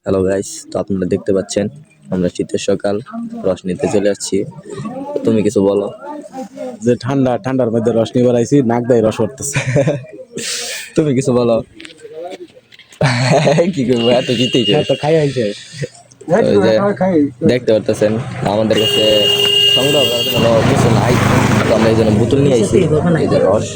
Hello guys, তো আপনারা দেখতে পাচ্ছেন আমরা শীতের সকাল রস নিতে চলে আসছি। তুমি কিছু বলো। যে ঠান্ডার মধ্যে রস নিয়ে বেড়াইছি, নাক দেয় রস পড়তেছে। তুমি কিছু বলো। কি করবো, এত শীতেই তো খাই আইছে দেখতে পারতেছেন আমাদের কাছে সংগ্রহ করার কোনো কিছু নাই, তো আমরা এই জন্য বোতল নিয়ে আইছি। এই যে রস,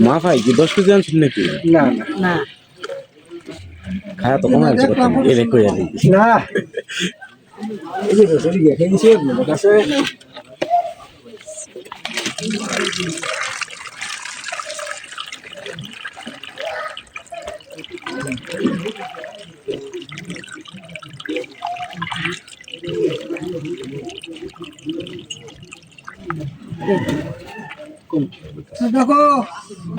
মা ভাই কি 10 কেজি আনছেন নাকি? না খায়া তো কমে আনছে এ রেখে না এই যে সরি দেখে নিছে আমার কাছে দেখো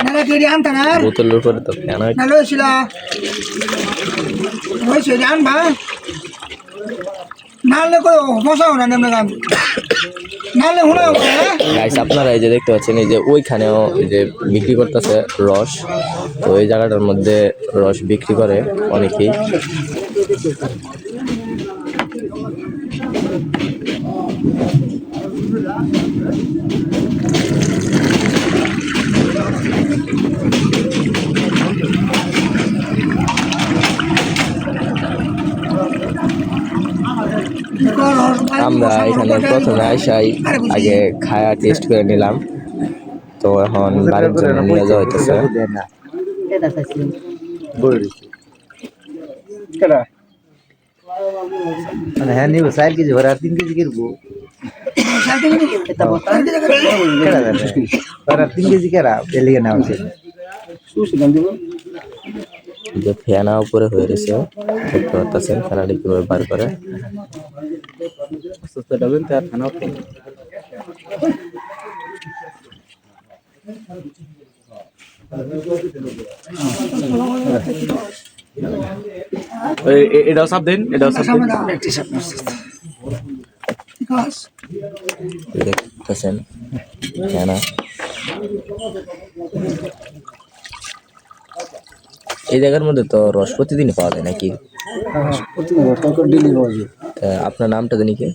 নালে কেডি আনতা না বোতলের উপরে তো কেন নালে ছিলা ওই সে জান ভাই নালে কো বসাও না নেমনে গান নালে হুনাও গাইস, আপনারা এই যে দেখতে পাচ্ছেন, এই যে ওইখানেও এই যে বিক্রি করতেছে রস। তো এই জায়গাটার মধ্যে রস বিক্রি করে অনেকেই। আমরা এখানে প্রথমে আইসাই আগে খায়া টেস্ট করে নিলাম, তো এখন বাড়ির জন্য নিয়ে যাওয়া হইতেছে। কেডা মানে হ্যাঁ নিব 4 কেজি ভরা 3 কেজি কিনবো কেডা জানে ভরা 3 কেজি কেরা পেলিয়ে না হচ্ছে সুসি গান দিব যে ফেনা উপরে হয়ে রয়েছে, দেখতে পাচ্ছেন ফেনাটি কিভাবে বার করে। সুস্থ ডাবেন তার খানা এটাও সাপ দেন, এটাও সাপ দেন। দেখতেছেন ফেনা। এই জায়গার মধ্যে তো রস প্রতিদিন পাওয়া যায় নাকি? তা আপনার নামটা জানি কি?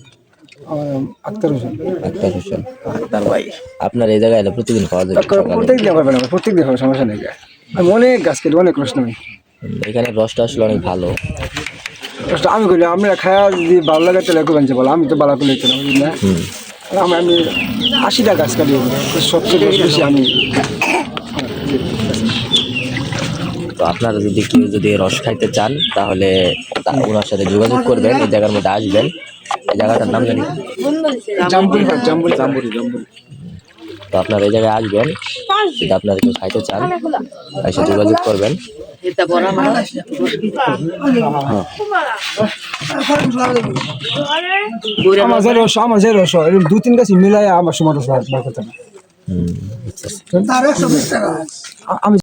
আক্তার হোসেন আক্তার হোসেন। আক্তার ভাই, আপনার এই জায়গায় এলে প্রতিদিন পাওয়া যায়? প্রত্যেকদিন পাবেন, প্রত্যেকদিন হবে, সমস্যা নেই। আমি অনেক গাছ কেটে অনেক রস নেই, এখানে রসটা আসলে অনেক ভালো। রসটা আমি করি আমরা খায়া যদি ভালো লাগে তাহলে করবেন যে বলো, আমি তো ভালো করে না আমি 80টা গাছ কাটি, সবচেয়ে বেশি আমি। তো আপনারা যদি কেউ যদি রস খাইতে চান তাহলে ওনার সাথে যোগাযোগ করবেন, এই জায়গার মধ্যে আসবেন। এই জায়গাটার নাম জানি জাম্বুরি। তো আপনারা এই জায়গায় আসবেন, যদি আপনারা কেউ খাইতে চান এসে যোগাযোগ করবেন। আমার যে রস 2-3 গাছ মিলাই আমার সময় রস বার করতে না। আমি